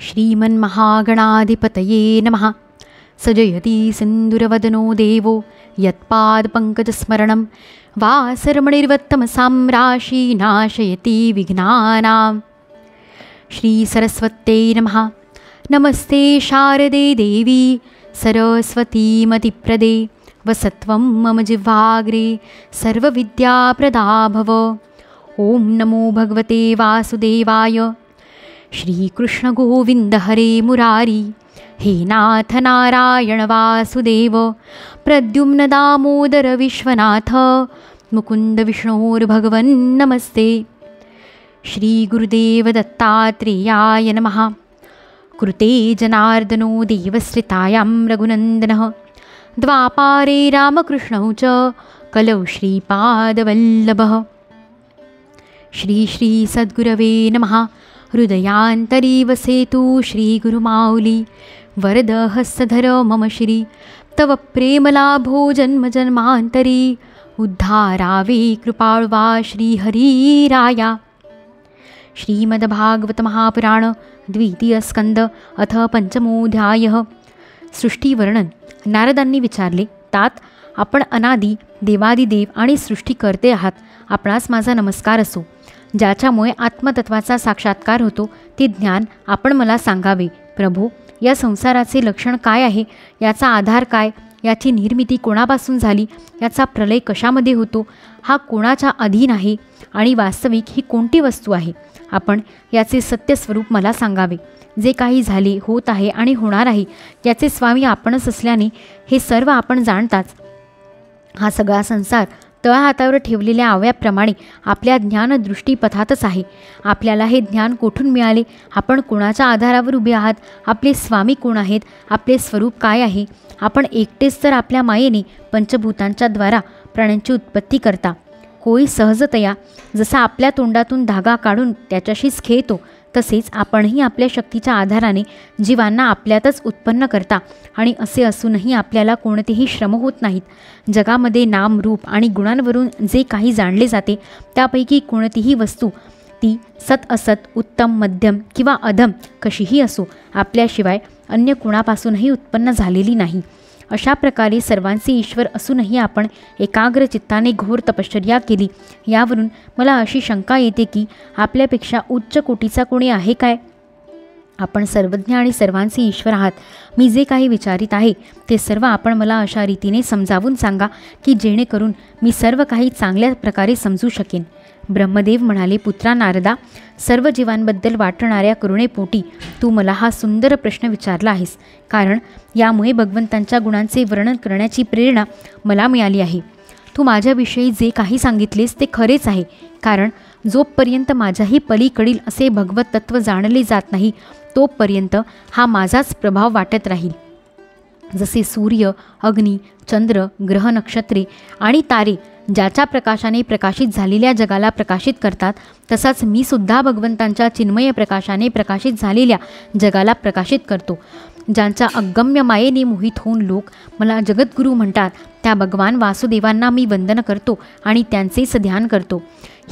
श्रीमन्महागणाधिपतये नमः। सजयति सिन्दूरवदनो देवो यत्पादपङ्कजस्मरणं वासरमणिर्वत्तमसां राशि नाशयति विघ्नानां। श्रीसरस्वत्यै नमः। नमस्ते शारदे देवी सरस्वतीमतिप्रदे वसत्वं मम जिह्वाग्रे सर्वविद्याप्रदा भव। ॐ नमो भगवते वासुदेवाय। श्रीकृष्णगोविन्द हरे मुरारी हे नाथ नारायण वासुदेव प्रद्युम्न दामोदर विश्वनाथ मुकुन्द विष्णोर्भगवन् नमस्ते। श्रीगुरुदेव दत्तात्रेयाय नमः। कृते जनार्दनो देवश्रितायां रघुनन्दनः द्वापारे रामकृष्णौ च कलौ श्रीपादवल्लभः। श्री श्री सद्गुरवे नमः। हृदयान्तरी वसेतु श्रीगुरुमाऊली वरदहस्तधर मम श्री तव प्रेमलाभो जन्मजन्मान्तरी उद्धारावे कृपाळ्वा श्रीहरिराया। श्रीमद्भागवत महापुराण द्वितीय स्कंद अथ पंचमोऽध्यायः। सृष्टीवर्णन। नारदांनी विचारले, तात आपण अनादी देवादिदेव आणि सृष्टीकर्ते आहात, आपणास माझा नमस्कार असो। ज्याच्यामुळे आत्मतत्वाचा साक्षात्कार होतो ते ज्ञान आपण मला सांगावे। प्रभो, या संसाराचे लक्षण काय आहे, याचा आधार काय, याची निर्मिती कोणापासून झाली, याचा प्रलय कशामध्ये होतो, हा कोणाच्या अधीन आहे आणि वास्तविक ही कोणती वस्तू आहे, आपण याचे सत्यस्वरूप मला सांगावे। जे काही झाले, होत आहे आणि होणार आहे याचे स्वामी आपणच असल्याने हे सर्व आपण जाणताच। हा सगळा संसार तळहातावर ठेवलेल्या आवळ्याप्रमाणे आपल्या ज्ञानदृष्टीपथातच आहे। आपल्याला हे ज्ञान कोठून मिळाले, आपण कोणाच्या आधारावर उभे आहात, आपले स्वामी कोण आहेत, आपले स्वरूप काय आहे। आपण एकटेच तर आपल्या मायेने पंचभूतांच्या द्वारा प्राण्यांची उत्पत्ती करता। कोळी सहजतया जसा आपल्या तोंडातून धागा काढून त्याच्याशीच खेळतो, तसेच आपणही आपल्या शक्तीच्या आधाराने जीवांना आपल्यातच उत्पन्न करता आणि असे असूनही आपल्याला कोणतेही श्रम होत नाहीत। जगामध्ये नाम, रूप आणि गुणांवरून जे काही जाणले जाते त्यापैकी कोणतीही वस्तू, ती सत असत, उत्तम, मध्यम किंवा अधम कशीही असो, आपल्याशिवाय अन्य कुणापासूनही उत्पन्न झालेली नाही। अशा प्रकारे सर्वांचे ईश्वर असूनही आपण एकाग्र चित्ताने घोर तपश्चर्या केली। यावरून मला अशी शंका येते की आपल्यापेक्षा उच्च कोटीचा कोणी आहे काय? आपण सर्वज्ञ आणि सर्वांचे ईश्वर आहात। मी जे काही विचारित आहे ते सर्व आपण मला अशा रीतीने समजावून सांगा की जेणेकरून मी सर्व काही चांगल्या प्रकारे समजू शकेन। ब्रह्मदेव म्हणाले, पुत्रा नारदा, सर्व जीवांबद्दल वाटणाऱ्या करुणेपोटी तू मला हा सुंदर प्रश्न विचारला आहेस, कारण यामुळे भगवंतांच्या गुणांचे वर्णन करण्याची प्रेरणा मला मिळाली आहे। तू माझ्याविषयी जे काही सांगितलेस ते खरेच आहे, कारण जोपर्यंत माझ्याही पलीकडील असे भगवत तत्व जाणले जात नाही तोपर्यंत हा माझाच प्रभाव वाटत राहील। जसे सूर्य, अग्नी, चंद्र, ग्रह, नक्षत्रे आणि तारे ज्याच्या प्रकाशाने प्रकाशित झालेल्या जगाला प्रकाशित करतात, तसाच मी सुद्धा भगवंतांच्या चिन्मय प्रकाशाने प्रकाशित झालेल्या जगाला प्रकाशित करतो। ज्यांच्या अगम्य मायेने मोहित होऊन लोक मला जगद्गुरू म्हणतात, त्या भगवान वासुदेवांना मी वंदन करतो आणि त्यांचेच ध्यान करतो।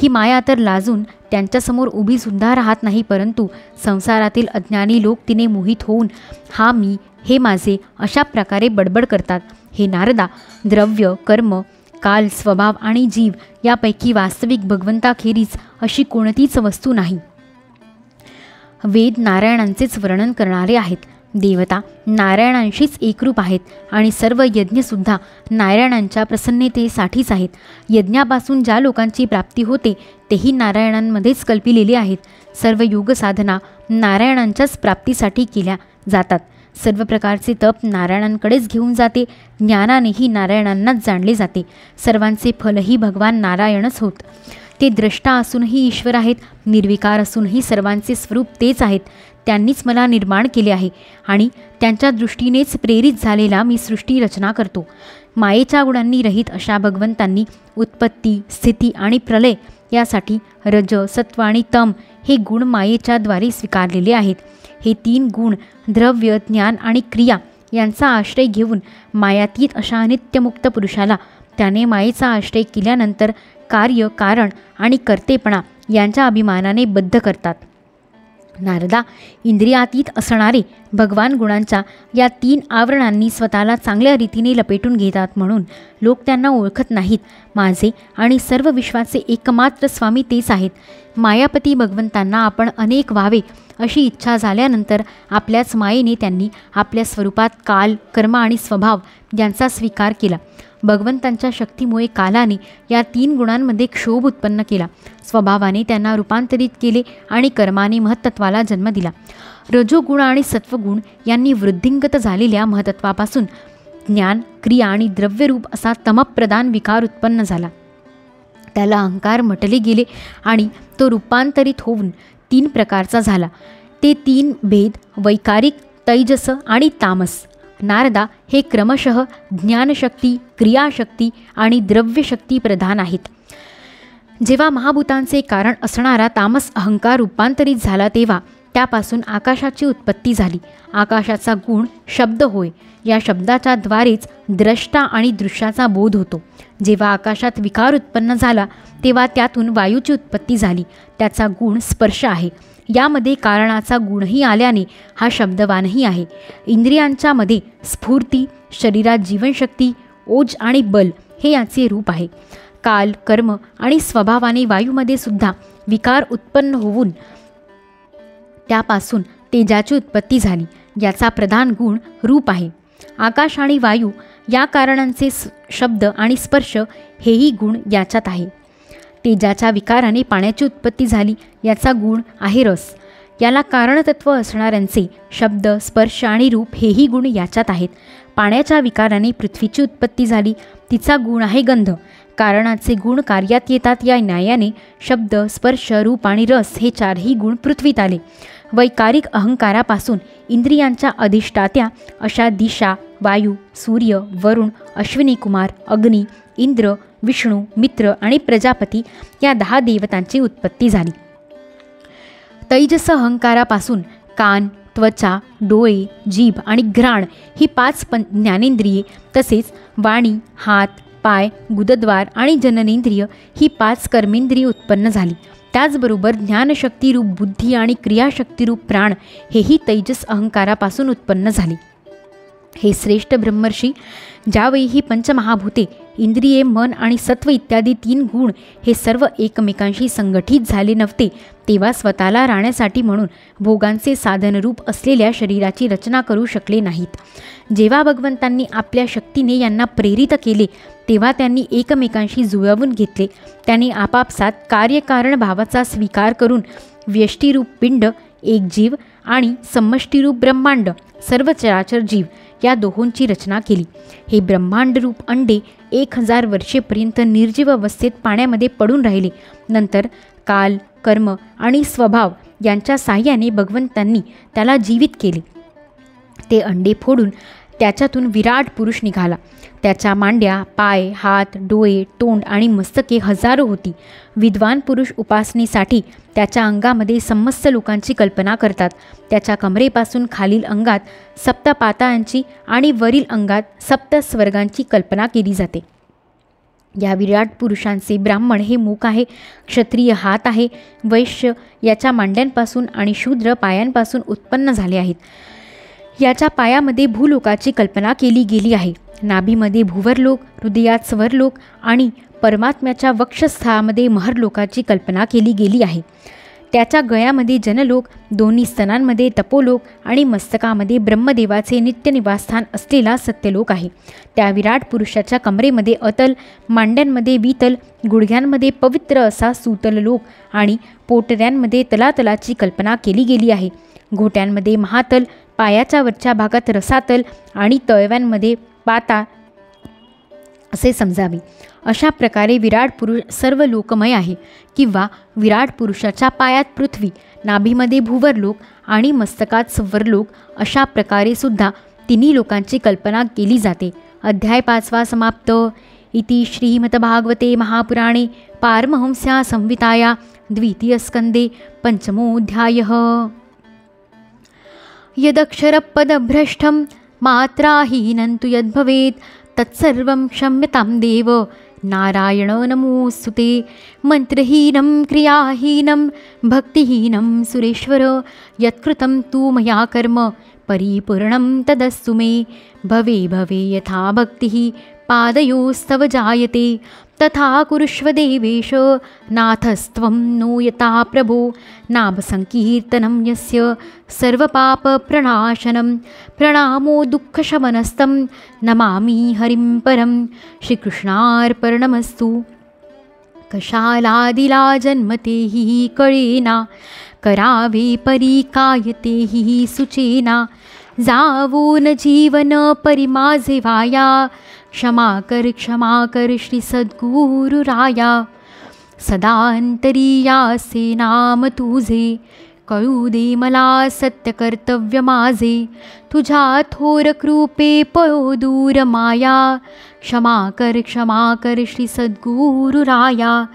ही माया तर लाजून त्यांच्यासमोर उभीसुद्धा राहत नाही, परंतु संसारातील अज्ञानी लोक तिने मोहित होऊन हा मी, हे माझे अशा प्रकारे बडबड करतात। हे नारदा, द्रव्य, कर्म, काल, स्वभाव आणि जीव यापैकी वास्तविक भगवंताखेरीज अशी कोणतीच वस्तू नाही। वेद नारायणांचेच वर्णन करणारे आहेत। देवता नारायणांशीच एकरूप आहेत आणि सर्व यज्ञसुद्धा नारायणांच्या प्रसन्नतेसाठीच आहेत। यज्ञापासून ज्या लोकांची प्राप्ती होते तेही नारायणांमध्येच कल्पिलेले आहेत। सर्व योग साधना नारायणांच्याच प्राप्तीसाठी केल्या जातात। सर्व प्रकारचे तप नारायणांकडेच घेऊन जाते। ज्ञानानेही नारायणांनाच जाणले जाते। सर्वांचे फलही भगवान नारायणच होत। ते द्रष्टा असूनही ईश्वर आहेत, निर्विकार असूनही सर्वांचे स्वरूप तेच आहेत। त्यांनीच मला निर्माण केले आहे आणि त्यांच्या दृष्टीनेच प्रेरित झालेला मी सृष्टी रचना करतो। मायेच्या गुणांनी रहित अशा भगवंतांनी उत्पत्ती, स्थिती आणि प्रलय यासाठी रज, सत्व आणि तम हे गुण मायेच्या द्वारे स्वीकारलेले आहेत। हे तीन गुण द्रव्य, ज्ञान आणि क्रिया यांचा आश्रय घेऊन मायातीत अशा नित्यमुक्त पुरुषाला त्याने मायेचा आश्रय केल्यानंतर कार्य, कारण आणि कर्तेपणा यांच्या अभिमानाने बद्ध करतात। नारदा, इंद्रियातीत असणारे भगवान गुणांच्या या 3 आवरणांनी स्वतःला चांगल्या रीतीने लपेटून घेतात, म्हणून लोक त्यांना ओळखत नाहीत. माझे आणि सर्व विश्वाचे एकमात्र स्वामी तेच आहेत. मायापती भगवंतांना आपण अनेक व्हावे अशी इच्छा झाल्यानंतर आपल्याच मायेने त्यांनी आपल्या स्वरूपात काल, कर्म आणि स्वभाव यांचा स्वीकार केला. भगवंतांच्या शक्तीमुळे कालाने या 3 गुणांमध्ये क्षोभ उत्पन्न केला. स्वभावाने त्यांना रूपांतरित केले आणि कर्माने महत्त्वाला जन्म दिला. रजोगुण आणि सत्वगुण यांनी वृद्धिंगत झालेल्या महत्त्वापासून ज्ञान, क्रिया आणि द्रव्यरूप असा तमप्रधान विकार उत्पन्न झाला. त्याला अहंकार म्हटले गेले आणि तो रूपांतरित होऊन 3 प्रकारचा झाला. ते 3 भेद वैकारिक, तैजस आणि तामस. नारदा हे क्रमशः ज्ञानशक्ती, क्रियाशक्ती आणि द्रव्यशक्ती प्रधान आहेत. जेव्हा महाभूतांचे कारण असणारा तामस अहंकार रूपांतरित झाला तेव्हा त्यापासून आकाशाची उत्पत्ती झाली. आकाशाचा गुण शब्द होय. या शब्दाच्या द्वारेच द्रष्टा आणि दृश्याचा बोध होतो. जेव्हा आकाशात विकार उत्पन्न झाला तेव्हा त्यातून वायूची उत्पत्ती झाली. त्याचा गुण स्पर्श आहे. यामध्ये कारणाचा गुणही आल्याने हा शब्दवानही आहे. इंद्रियांच्या मध्ये स्फूर्ती, शरीरात जीवनशक्ती, ओज आणि बल हे याचे रूप आहे. काल, कर्म आणि स्वभावाने वायूमध्ये सुद्धा विकार उत्पन्न होऊन त्यापासून तेजाची उत्पत्ती झाली. याचा प्रधान गुण रूप आहे. आकाश आणि वायू या कारणांचे शब्द आणि स्पर्श हेही गुण याच्यात आहे. तेजाच्या विकाराने पाण्याची उत्पत्ती झाली. याचा गुण आहे रस. याला कारणतत्व असणाऱ्यांचे शब्द, स्पर्श आणि रूप हेही गुण याच्यात आहेत. पाण्याच्या विकाराने पृथ्वीची उत्पत्ती झाली. तिचा गुण आहे गंध. कारणाचे गुण कार्यात येतात. या न्यायाने शब्द, स्पर्श, रूप आणि रस हे 4ही गुण पृथ्वीत आले. वैकारिक अहंकारापासून इंद्रियांच्या अधिष्ठात्या अशा दिशा, वायू, सूर्य, वरुण, अश्विनी कुमार, अग्नी, इंद्र, विष्णू, मित्र आणि प्रजापती या 10 देवतांची उत्पत्ती झाली. तैजस अहंकारापासून कान, त्वचा, डोळे, जीभ आणि घ्राण ही 5 ज्ञानेंद्रिये तसेच वाणी, हात, पाय, गुदद्वार आणि जननेंद्रिय ही 5 कर्मेंद्रिये उत्पन्न झाली. त्याचबरोबर ज्ञानशक्तीरूप बुद्धी आणि क्रियाशक्तीरूप प्राण हेही तैजस अहंकारापासून उत्पन्न झाली. हे श्रेष्ठ ब्रह्मर्षी, ज्यावेळी ही पंचमहाभूते, इंद्रिये, मन आणि सत्व इत्यादी 3 गुण हे सर्व एकमेकांशी संगठित झाले नव्हते तेव्हा स्वतःला राहण्यासाठी म्हणून भोगांचे साधनरूप असलेल्या शरीराची रचना करू शकले नाहीत. जेव्हा भगवंतांनी आपल्या शक्तीने यांना प्रेरित केले तेव्हा त्यांनी एकमेकांशी जुळवून घेतले. त्यांनी आपापसात कार्यकारण भावाचा स्वीकार करून व्यष्टीरूप पिंड, एक जीव आणि समष्टीरूप ब्रह्मांड, सर्व चराचर जीव या दोहोंची रचना केली. हे ब्रह्मांडरूप अंडे 1000 वर्षेपर्यंत निर्जीव अवस्थेत पाण्यामध्ये पडून राहिले. नंतर काल, कर्म आणि स्वभाव यांच्या साह्याने भगवंतांनी त्याला जीवित केले. ते अंडे फोडून त्याच्यातून विराट पुरुष निघाला. त्याच्या मांड्या, पाय, हात, डोळे, तोंड आणि मस्तके हजारो होती. विद्वान पुरुष उपासनेसाठी त्याच्या अंगामध्ये समस्त लोकांची कल्पना करतात. त्याच्या कमरेपासून खालील अंगात 7 पाताळांची आणि वरील अंगात 7 स्वर्गांची कल्पना केली जाते. या विराट पुरुषांचे ब्राह्मण हे मुख आहे, क्षत्रिय हात आहे, वैश्य याच्या मांड्यांपासून आणि शूद्र पायांपासून उत्पन्न झाले आहेत. याच्या पायामध्ये भूलोकाची कल्पना केली गेली आहे. नाभीमध्ये भूवरलोक, हृदयात स्वरलोक आणि परमात्म्याच्या वक्षस्थळामध्ये महरलोकाची कल्पना केली गेली आहे. त्याच्या गळ्यामध्ये जनलोक, दोन्ही स्तनांमध्ये तपोलोक आणि मस्तकामध्ये ब्रह्मदेवाचे नित्य निवासस्थान असलेला सत्यलोक आहे. त्या विराट पुरुषाच्या कमरेमध्ये अतल, मांड्यांमध्ये वितल, गुडघ्यांमध्ये पवित्र असा सुतललोक आणि पोटऱ्यांमध्ये तलातलाची कल्पना केली गेली आहे. घोट्यांमध्ये महातल, पायाच्या वरच्या भागात रसातल आणि तळव्यांमध्ये पाता असे समजावे. अशा प्रकारे विराट पुरुष सर्व लोकमय आहे. किंवा विराट पुरुषाच्या पायात पृथ्वी, नाभीमध्ये भूवरलोक आणि मस्तकात स्वर्लोक अशा प्रकारे सुद्धा 3 लोकांची कल्पना केली जाते. अध्याय 5 समाप्त. इति श्रीमद्भागवते महापुराणे पारमहंस्या संहिताया 2 स्कंदे 5मोऽध्यायः. यदक्षरपदभ्रष्टं मात्राहीनं तु यद्भवेत् तत्सर्वं क्षम्यतां देव. नारायण नमोऽस्तुते। मंत्रहीनं क्रियाहीनं भक्तिहीनं सुरेश्वर, यत्कृतं तु मया कर्म परिपूर्णं तदस्तु मे। भवे भवे यथा भक्तिः पादयोस्तव जायते, तथा कुरुष्व देवेश नाथस्त्वं नो यथा प्रभो। नामसंकीर्तनं यस्य सर्वपापप्रणाशनं, प्रणामो दुःखशमनस्तं नमामि हरिं परं। श्रीकृष्णार्पणमस्तु। कशालादिला जन्मते हि कळेना, करावे परिकायते हि सुचेना। जावो न जीवन परिमाझे वाया, क्षमा कर श्री सद्गुरुराया। सदांतरियासे नाम तुझे, कळू दे मला सत्य कर्तव्य माझे। तुझ्या थोर कृपे पळो दूर माया, क्षमा कर श्री सद्गुरुराया।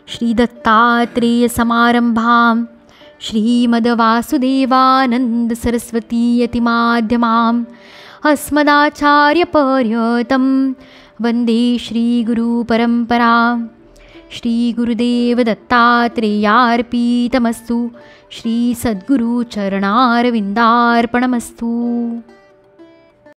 श्री दत्तात्रेय समारंभां श्रीमद्वासुदेवानंद सरस्वती यतिमाध्यमाम् अस्मदाचार्यपर्यन्तं वन्दे श्रीगुरुपरम्परां। श्रीगुरुदेव दत्तात्रेयार्पितमस्तु। श्री सद्गुरुचरणारविन्दार्पणमस्तु।